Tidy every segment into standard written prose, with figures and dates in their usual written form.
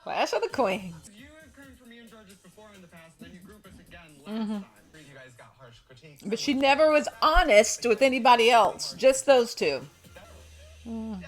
Clash of the Queens. You have come for me and George's before in the past, and then you group us again last time. You guys got harsh critiques. But she never was honest with anybody else. Just those two. You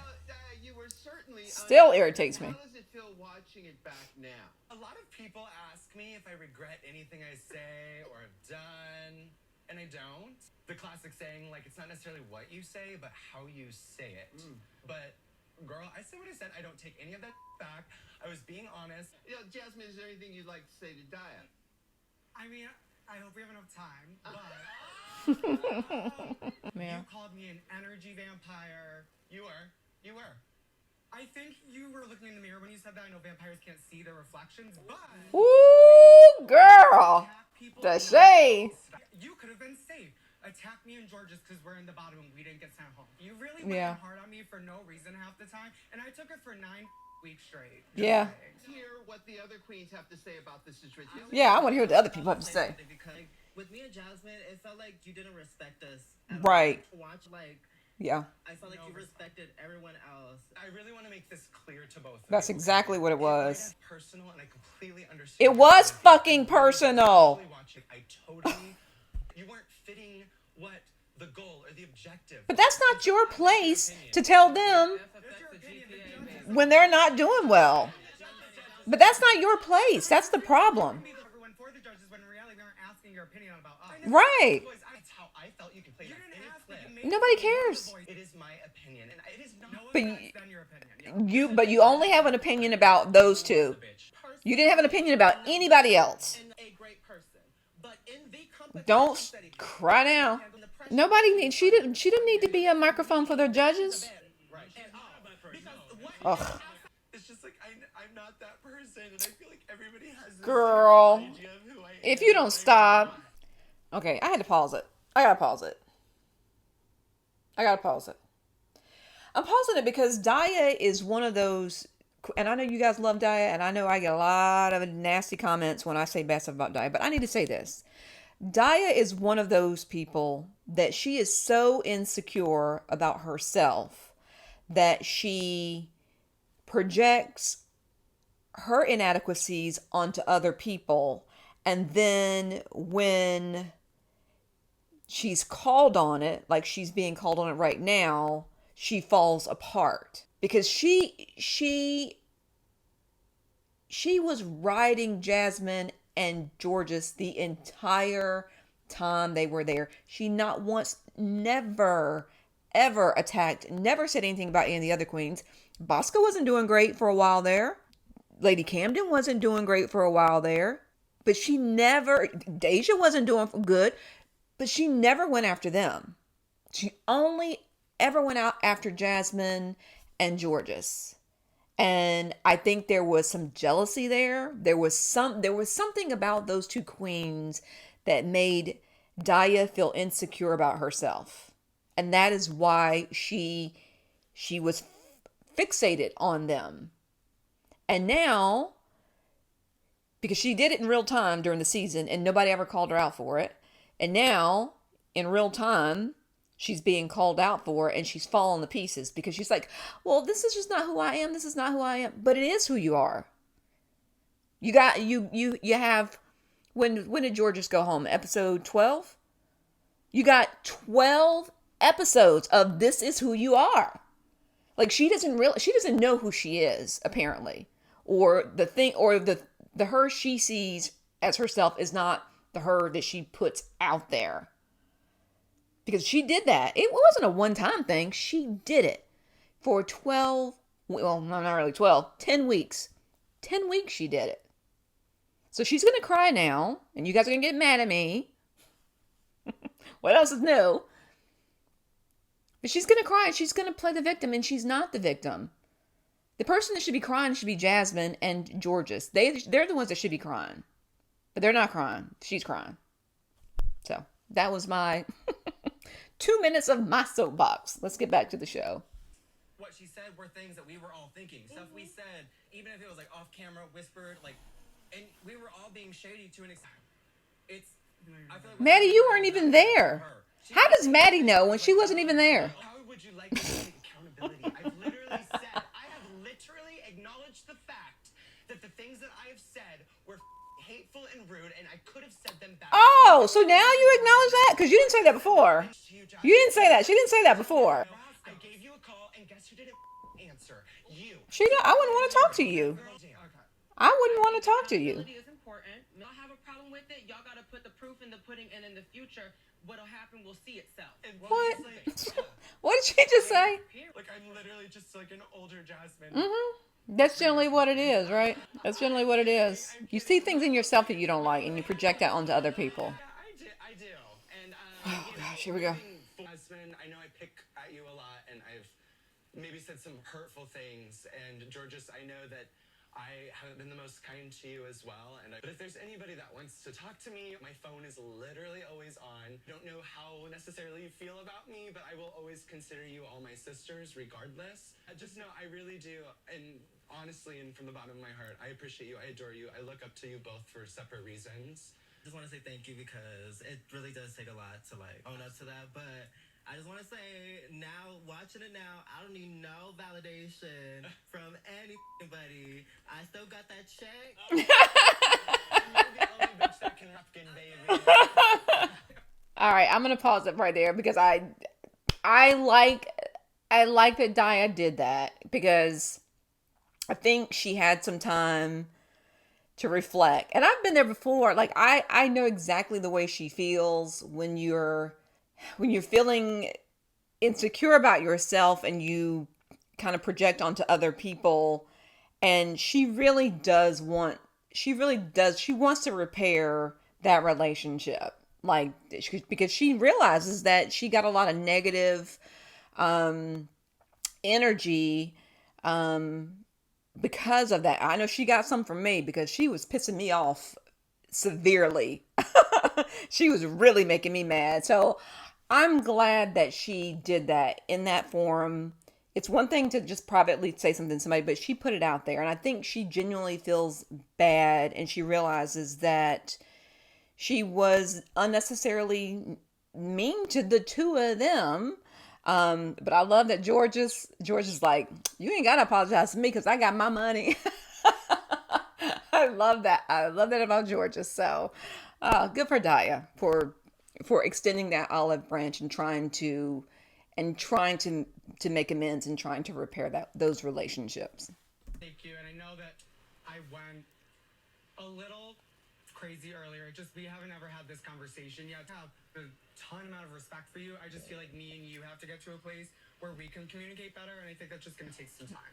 were certainly Still irritates me. How does it feel watching it back now? A lot of people ask me if I regret anything I say or have done, and I don't. The classic saying, like, it's not necessarily what you say, but how you say it. But, girl, I said what I said. I don't take any of that back. I was being honest. Jasmine, is there anything you'd like to say to Daya? I mean, I hope we have enough time, but... Yeah. You called me an energy vampire. You were. I think you were looking in the mirror when you said that. I know vampires can't see their reflections, but... Ooh, girl. The shade. You could have been safe. Attack me and George's because we're in the bottom and we didn't get sent home. You really went hard on me for no reason half the time, and I took it for 9 weeks straight. Yeah. Hear what the other queens have to say about this situation. Yeah, I want to hear what the other people have to say. Because with me and Jasmine, it felt like you didn't respect us. Right. Watch, like, Yeah. I felt like you respected everyone else. I really want to make this clear to both of That's you. exactly what it was. Personal, and I completely understand. It was fucking personal. I totally. You weren't fitting what the goal or the objective. But that's not your place to tell them when they're not doing well. But that's not your place. That's the problem. Everyone for the judges when in reality we aren't asking your opinion about us. Right. That's how I felt. You can play that any clip. Nobody cares. It is my opinion, and it is not. But Than your opinion. Yeah. but you only have an opinion about those two. You didn't have an opinion about anybody else. And a great person. But in the competition Don't setting, cry now. handling the pressure- Nobody needs. She didn't need to be a microphone for their judges. Right. Because what Ugh. It's just like I'm not that person, and I feel like everybody has this Girl, idea of who I am. if you don't stop. Okay, I had to pause it. I gotta pause it. I'm pausing it because Daya is one of those, and I know you guys love Daya, and I know I get a lot of nasty comments when I say bad stuff about Daya, but I need to say this. Daya is one of those people that she is so insecure about herself that she projects her inadequacies onto other people, and then when she's called on it, like she's being called on it right now, she falls apart because she was riding Jasmine and Georges the entire time they were there. She not once, never, ever attacked, never said anything about any of the other queens. Bosca wasn't doing great for a while there. Lady Camden wasn't doing great for a while there. But she never, Deja wasn't doing good, but she never went after them. She only ever went out after Jasmine and Georges. And I think there was some jealousy there. There was something about those two queens that made Daya feel insecure about herself. And that is why she was fixated on them. And now, because she did it in real time during the season and nobody ever called her out for it. And now, in real time, she's being called out for it and she's falling to pieces because she's like, well, this is just not who I am. This is not who I am. But it is who you are. You have, when did Georges go home? Episode 12? You got 12 episodes of this is who you are. Like she doesn't know who she is, apparently. Or the her she sees as herself is not the her that she puts out there. Because she did that. It wasn't a one-time thing. She did it for 12, well, not really 12, 10 weeks. 10 weeks she did it. So she's going to cry now, and you guys are going to get mad at me. What else is new? But she's going to cry, and she's going to play the victim, and she's not the victim. The person that should be crying should be Jasmine and Georges. They're the ones that should be crying. But they're not crying. She's crying. So, that was my 2 minutes of my soapbox. Let's get back to the show. What she said were things that we were all thinking. Stuff we said, even if it was like off camera, whispered, like, and we were all being shady to an extent. I feel like Maddie, you weren't even there. How does Maddie know when she wasn't even there? How would you like to take accountability? I've literally said, I have literally acknowledged the fact that the I've said were hateful and rude, and I could have said them back. Oh, so now you acknowledge that? Because you didn't say that before. You didn't say that. She didn't say that before. I gave you a call, and guess who didn't answer? You. I wouldn't want to talk to you. I wouldn't want to talk to you. Accountability is important. Y'all have a problem with it. Y'all gotta put the proof in the pudding, and in the future, what'll happen will see itself. What? What did she just say? Like, I'm literally just like an older Jasmine. That's generally what it is, right? That's generally what it is. You see things in yourself that you don't like, and you project that onto other people. Yeah, I do. And, Oh, gosh, here we go. Jasmine, I know I pick at you a lot, and I've maybe said some hurtful things. And Georges, I know that I haven't been the most kind to you as well. But if there's anybody that wants to talk to me, my phone is literally always on. Don't know how necessarily you feel about me, but I will always consider you all my sisters regardless. Just know I really do. And honestly, and from the bottom of my heart, I appreciate you. I adore you. I look up to you both for separate reasons. Just want to say thank you because it really does take a lot to like own up to that. But I just want to say now, watching it now, I don't need no validation from anybody. I still got that check. You're the only bitch that can napkin, baby. All right, I'm gonna pause it right there because I like that Daya did that because I think she had some time to reflect. And I've been there before. Like I know exactly the way she feels when you're feeling insecure about yourself and you kind of project onto other people. And she wants to repair that relationship. Like, because she realizes that she got a lot of negative energy because of that. I know she got some from me because she was pissing me off severely. She was really making me mad. So I'm glad that she did that in that forum. It's one thing to just privately say something to somebody, but she put it out there. And I think she genuinely feels bad and she realizes that she was unnecessarily mean to the two of them. But I love that George is like, you ain't gotta apologize to me because I got my money. I love that. I love that about Georgia. So, good for Daya for extending that olive branch and trying to make amends and trying to repair those relationships. Thank you. And I know that I went a little crazy earlier. We haven't ever had this conversation yet. I have a ton amount of respect for you. I just feel like me and you have to get to a place where we can communicate better, and I think that's just going to take some time.